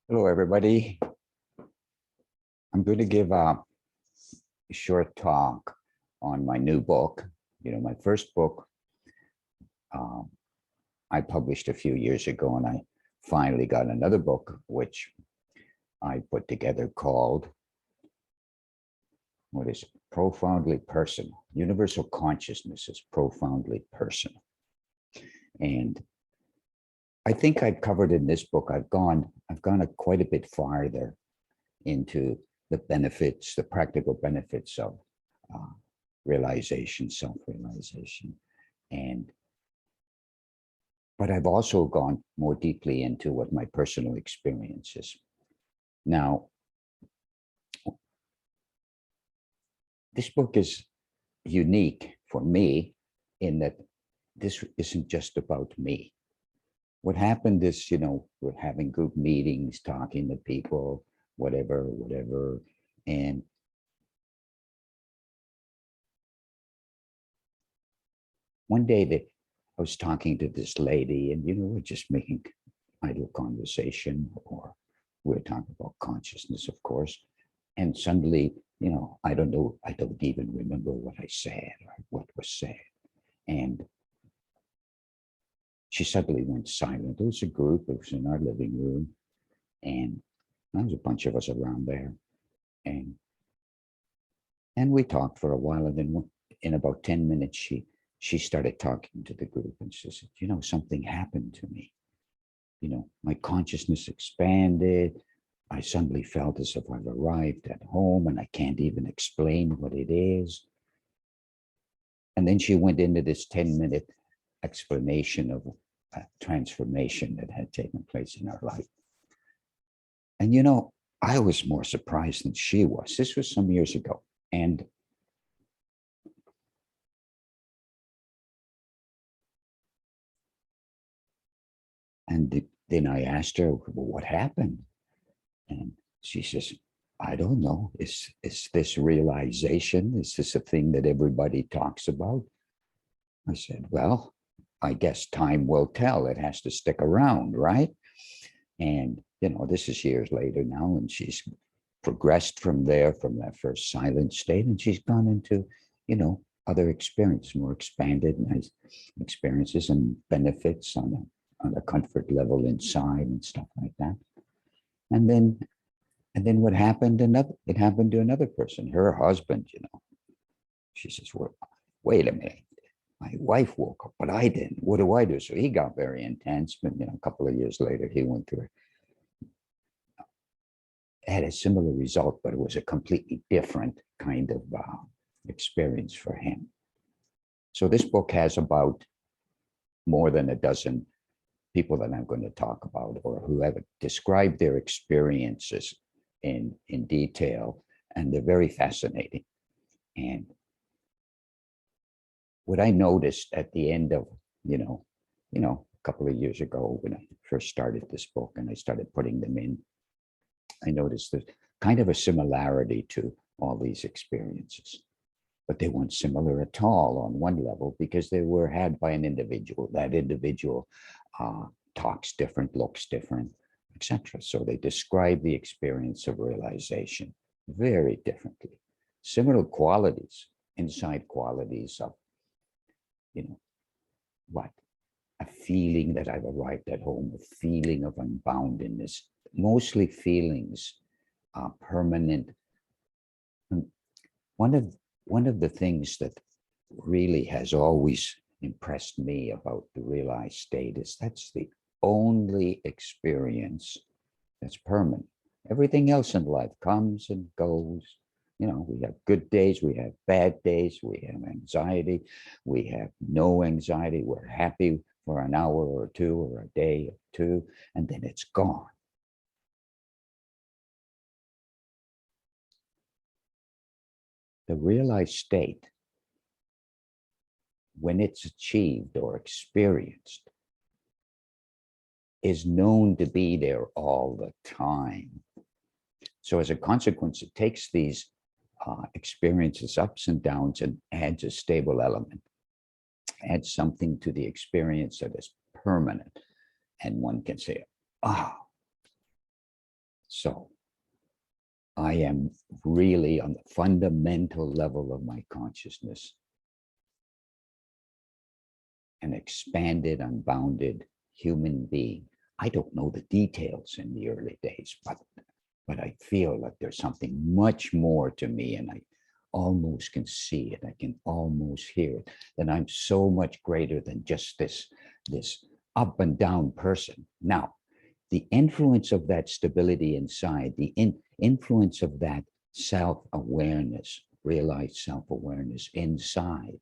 Hello, everybody. I'm going to give a short talk on my new book. My first book um, I published a few years ago, and I finally got another book, which I put together called, what is it? Profoundly Personal. Universal Consciousness is profoundly personal. And I think I've covered in this book, I've gone quite a bit farther into the benefits, the practical benefits of uh, realization, self-realization. But I've also gone more deeply into what my personal experience is. Now, this book is unique for me in that this isn't just about me. What happened is, we're having group meetings, talking to people, whatever. And one day that I was talking to this lady, and we're just making idle conversation, or we're talking about consciousness, of course. And suddenly, I don't know, I don't even remember what I said or what was said. And she suddenly went silent. It was a group, it was in our living room, and there was a bunch of us around there. And we talked for a while, and then in about 10 minutes, she started talking to the group, and she said, something happened to me. My consciousness expanded. I suddenly felt as if I've arrived at home, and I can't even explain what it is. And then she went into this 10-minute explanation of a transformation that had taken place in her life. And I was more surprised than she was. This was some years ago. And then I asked her, well, what happened? And she says, I don't know. Is this realization? Is this a thing that everybody talks about? I said, well, I guess time will tell. It has to stick around, right? And, this is years later now, and she's progressed from there, from that first silent state, and she's gone into, other experiences, more expanded, nice experiences and benefits on a comfort level inside and stuff like that. And then what happened? It happened to another person, her husband, She says, well, wait a minute. My wife woke up, but I didn't. What do I do? So he got very intense, but a couple of years later, he went through had a similar result, but it was a completely different kind of experience for him. So this book has about more than a dozen people that I'm going to talk about, or who have described their experiences in detail, and they're very fascinating. And what I noticed at the end of, a couple of years ago when I first started this book and I started putting them in, I noticed there's kind of a similarity to all these experiences, but they weren't similar at all on one level because they were had by an individual. That individual talks different, looks different, etc. So they describe the experience of realization very differently. Similar qualities, inside qualities of, what? A feeling that I've arrived at home, a feeling of unboundedness, mostly feelings are permanent. And one of the things that really has always impressed me about the realized state is that's the only experience that's permanent. Everything else in life comes and goes. We have good days, we have bad days, we have anxiety, we have no anxiety, we're happy for an hour or two or a day or two, and then it's gone. The realized state, when it's achieved or experienced, is known to be there all the time. So as a consequence, it takes these experiences, ups and downs, and adds a stable element, adds something to the experience that is permanent. And one can say, oh, So I am really on the fundamental level of my consciousness an expanded, unbounded human being. I don't know the details in the early days, but I feel that there's something much more to me, and I almost can see it. I can almost hear it. That I'm so much greater than just this up and down person. Now, the influence of that stability inside, the influence of that self-awareness, realized self-awareness inside,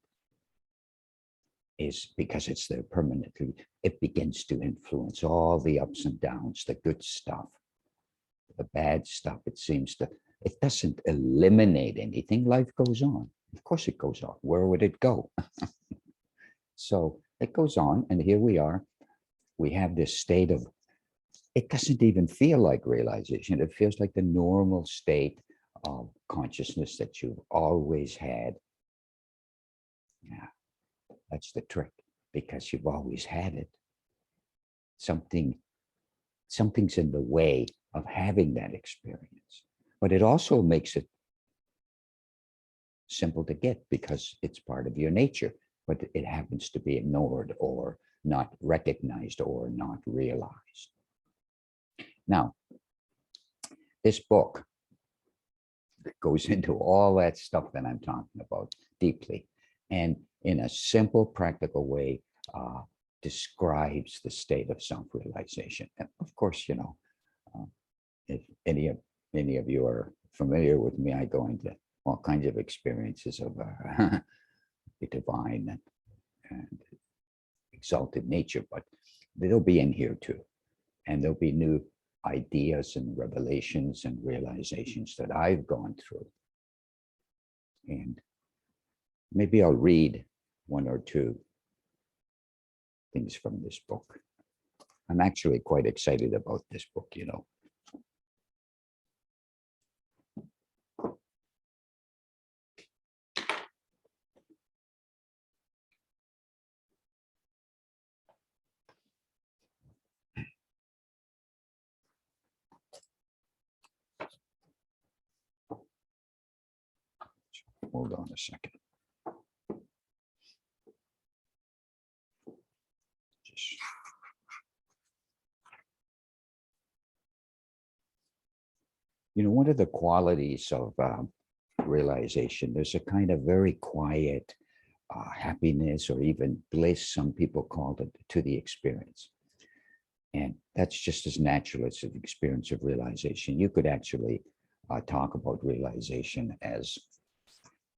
is because it's there permanently. It begins to influence all the ups and downs, the good stuff, the bad stuff. It doesn't eliminate anything. Life goes on. Of course it goes on. Where would it go? So it goes on, and here we are. We have this state of, it doesn't even feel like realization. It feels like the normal state of consciousness that you've always had. Yeah, that's the trick, because you've always had it. Something's in the way of having that experience, but it also makes it simple to get because it's part of your nature, but it happens to be ignored or not recognized or not realized. Now, this book goes into all that stuff that I'm talking about deeply, and in a simple, practical way, describes the state of self-realization. And of course, if any of you are familiar with me, I go into all kinds of experiences of the divine and exalted nature, but they'll be in here too. And there'll be new ideas and revelations and realizations that I've gone through. And maybe I'll read one or two things from this book. I'm actually quite excited about this book, Hold on a second. Just one of the qualities of realization, there's a kind of very quiet happiness or even bliss, some people call it, to the experience. And that's just as natural as the experience of realization. You could actually talk about realization as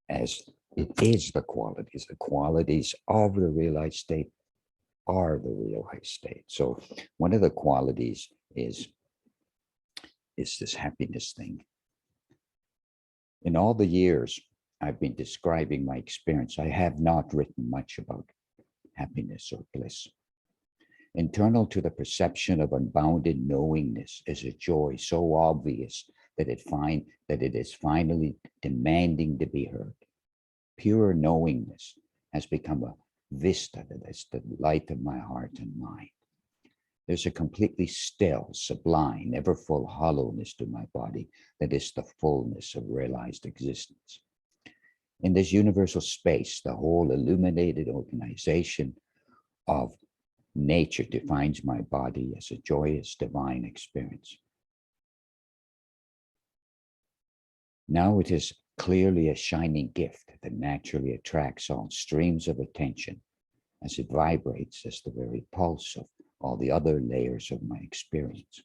it is the qualities. The qualities of the realized state are the realized state. So one of the qualities is this happiness thing. In all the years I've been describing my experience, I have not written much about happiness or bliss. Internal to the perception of unbounded knowingness is a joy so obvious that it is finally demanding to be heard. Pure knowingness has become a vista that is the light of my heart and mind. There's a completely still, sublime, never full hollowness to my body that is the fullness of realized existence. In this universal space, the whole illuminated organization of nature defines my body as a joyous divine experience. Now it is clearly a shining gift that naturally attracts all streams of attention as it vibrates as the very pulse of all the other layers of my experience.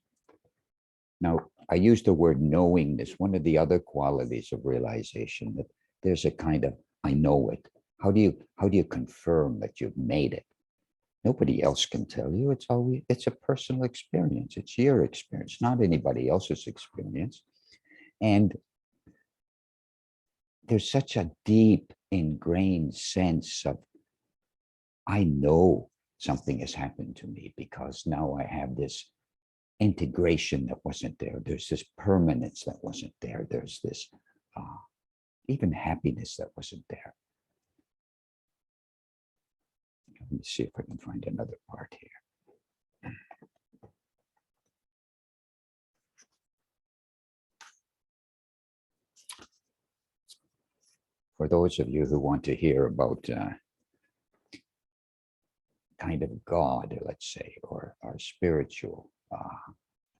Now, I use the word knowingness, one of the other qualities of realization, that there's a kind of, I know it. How do you confirm that you've made it? Nobody else can tell you. It's a personal experience. It's your experience, not anybody else's experience. And there's such a deep ingrained sense of, I know something has happened to me because now I have this integration that wasn't there. There's this permanence that wasn't there. There's this even happiness that wasn't there. Let me see if I can find another part here. for those of you who want to hear about kind of God, let's say, or our spiritual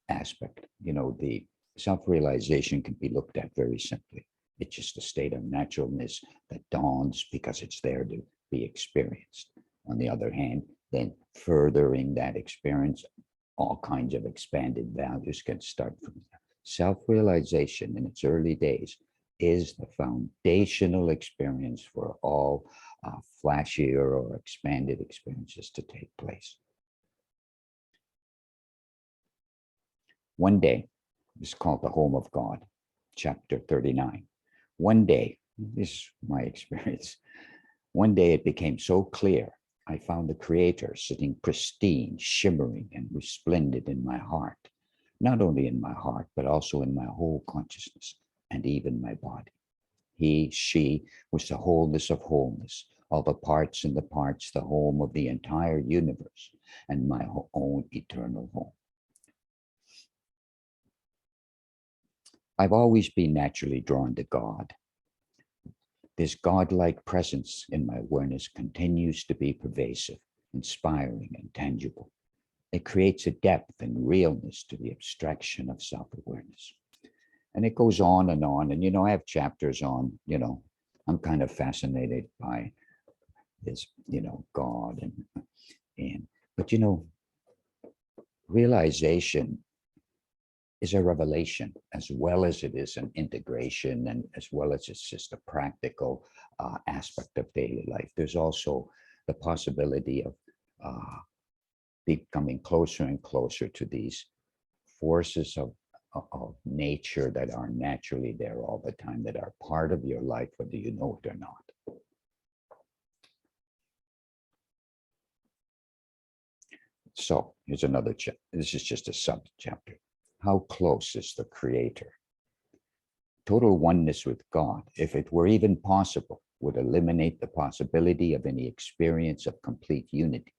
aspect, the self-realization can be looked at very simply. It's just a state of naturalness that dawns because it's there to be experienced. On the other hand, then furthering that experience, all kinds of expanded values can start from there. Self-realization in its early days is the foundational experience for all flashier or expanded experiences to take place. One day, it's called the Home of God, chapter 39. One day, this is my experience, one day it became so clear, I found the Creator sitting pristine, shimmering, and resplendent in my heart. Not only in my heart, but also in my whole consciousness and even my body. He, she was the wholeness of wholeness, all the parts and the parts, the home of the entire universe and my own eternal home. I've always been naturally drawn to God. This God-like presence in my awareness continues to be pervasive, inspiring, and tangible. It creates a depth and realness to the abstraction of self-awareness. And it goes on. And, I have chapters on, I'm kind of fascinated by this, God but realization is a revelation as well as it is an integration and as well as it's just a practical aspect of daily life. There's also the possibility of becoming closer and closer to these forces of nature that are naturally there all the time, that are part of your life, whether you know it or not. So here's another chapter. This is just a sub-chapter. How close is the Creator? Total oneness with God, if it were even possible, would eliminate the possibility of any experience of complete unity.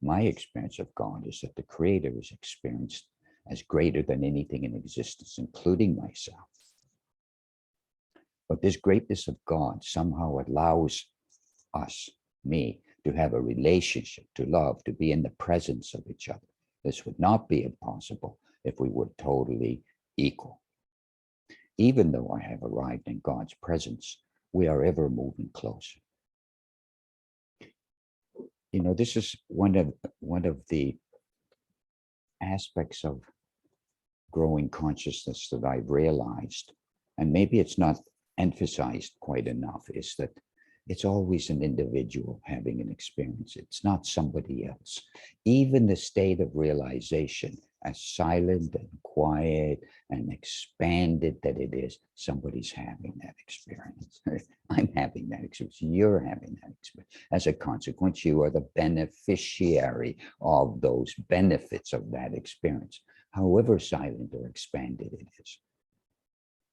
My experience of God is that the Creator is experienced as greater than anything in existence, including myself. But this greatness of God somehow allows us, me, to have a relationship, to love, to be in the presence of each other. This would not be impossible if we were totally equal. Even though I have arrived in God's presence, we are ever moving closer. This is one of the aspects of growing consciousness that I've realized, and maybe it's not emphasized quite enough, is that it's always an individual having an experience. It's not somebody else. Even the state of realization, as silent and quiet and expanded that it is, somebody's having that experience. I'm having that experience. You're having that experience. As a consequence, you are the beneficiary of those benefits of that experience, however silent or expanded it is.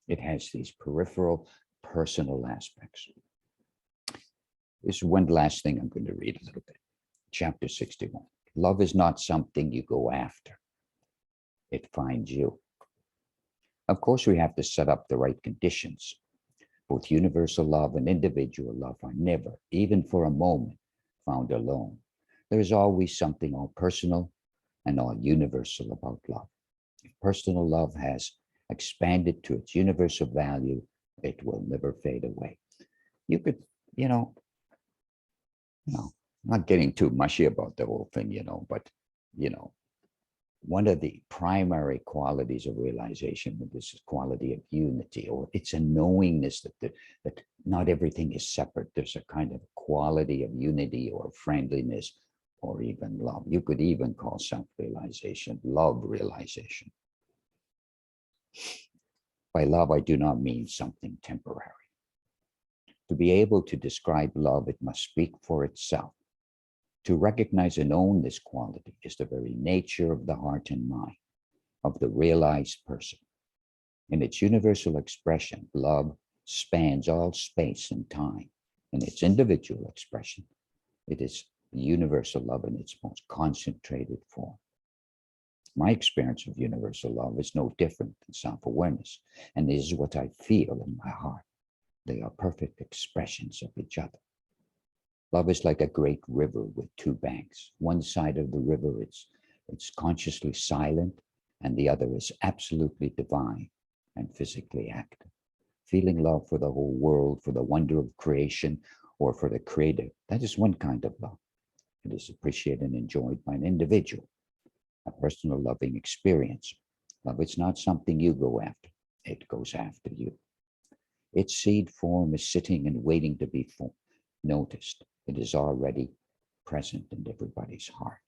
It has these peripheral, personal aspects. This is one last thing I'm going to read a little bit. Chapter 61. Love is not something you go after. It finds you. Of course, we have to set up the right conditions. Both universal love and individual love are never, even for a moment, found alone. There is always something all personal and all universal about love. If personal love has expanded to its universal value, it will never fade away. You could, not getting too mushy about the whole thing, but, one of the primary qualities of realization is this quality of unity, or it's a knowingness that not everything is separate. There's a kind of quality of unity or friendliness or even love. You could even call self-realization love realization. By love, I do not mean something temporary. To be able to describe love, it must speak for itself. To recognize and own this quality is the very nature of the heart and mind of the realized person. In its universal expression, love spans all space and time. In its individual expression, it is universal love in its most concentrated form. My experience of universal love is no different than self-awareness, and this is what I feel in my heart. They are perfect expressions of each other. Love is like a great river with two banks. One side of the river, it's consciously silent, and the other is absolutely divine and physically active. Feeling love for the whole world, for the wonder of creation, or for the creator, that is one kind of love. It is appreciated and enjoyed by an individual, a personal loving experience. Love is not something you go after, it goes after you. Its seed form is sitting and waiting to be noticed. It is already present in everybody's heart.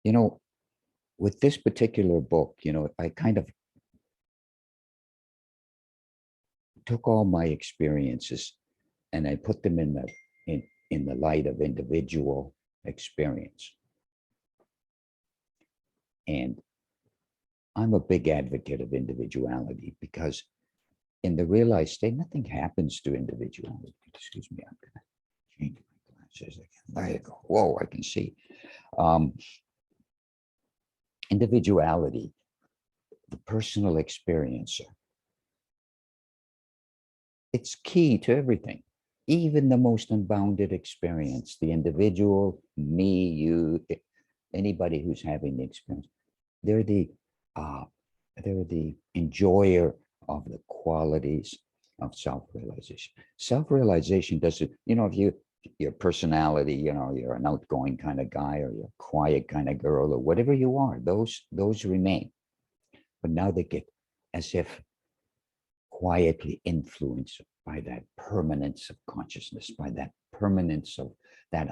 You know, with this particular book, I kind of took all my experiences and I put them in the light of individual experience. And I'm a big advocate of individuality because in the realized state, nothing happens to individuality. Excuse me, I'm gonna change my glasses again. There you go. Whoa, I can see. Individuality, the personal experiencer, it's key to everything, even the most unbounded experience. The individual, me, you, anybody who's having the experience, they're the enjoyer of the qualities of self-realization. Self-realization doesn't, if your personality, you're an outgoing kind of guy or you're a quiet kind of girl or whatever you are, those remain. But now they get as if quietly influenced by that permanence of consciousness, by that permanence of that.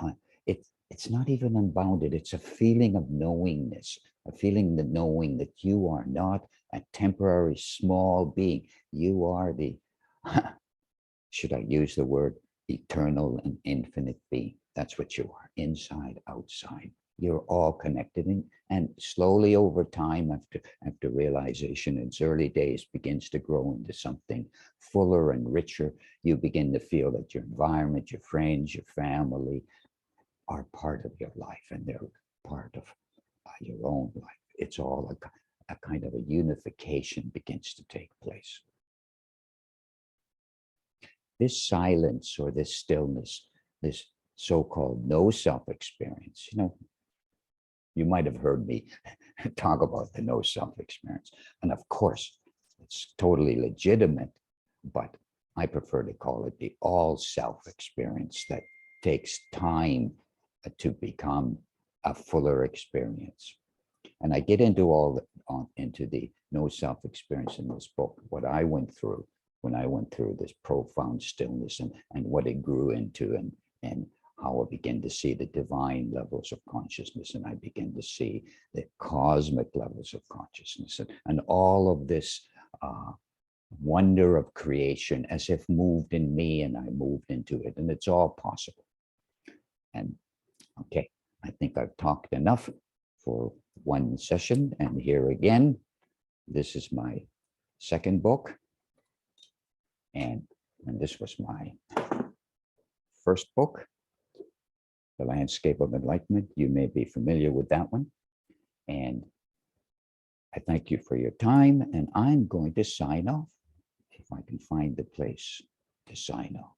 It's not even unbounded. It's a feeling of knowingness, a feeling that knowing that you are not a temporary small being. You are the, should I use the word, eternal and infinite being. That's what you are, inside, outside. You're all connected, and slowly over time, after realization, in its early days begins to grow into something fuller and richer. You begin to feel that your environment, your friends, your family are part of your life, and they're part of your own life. It's all a kind of a unification begins to take place. This silence or this stillness, this so-called no self experience, you might have heard me talk about the no self experience. And of course, it's totally legitimate, but I prefer to call it the all self experience that takes time to become a fuller experience. And I get into into the no self experience in this book, what I went through when I went through this profound stillness, and what it grew into, and how I began to see the divine levels of consciousness, and I began to see the cosmic levels of consciousness, and all of this wonder of creation as if moved in me and I moved into it, and it's all possible. And okay, I think I've talked enough for one session, and here again, this is my second book, and this was my first book, The Landscape of Enlightenment. You may be familiar with that one. And I thank you for your time, and I'm going to sign off if I can find the place to sign off.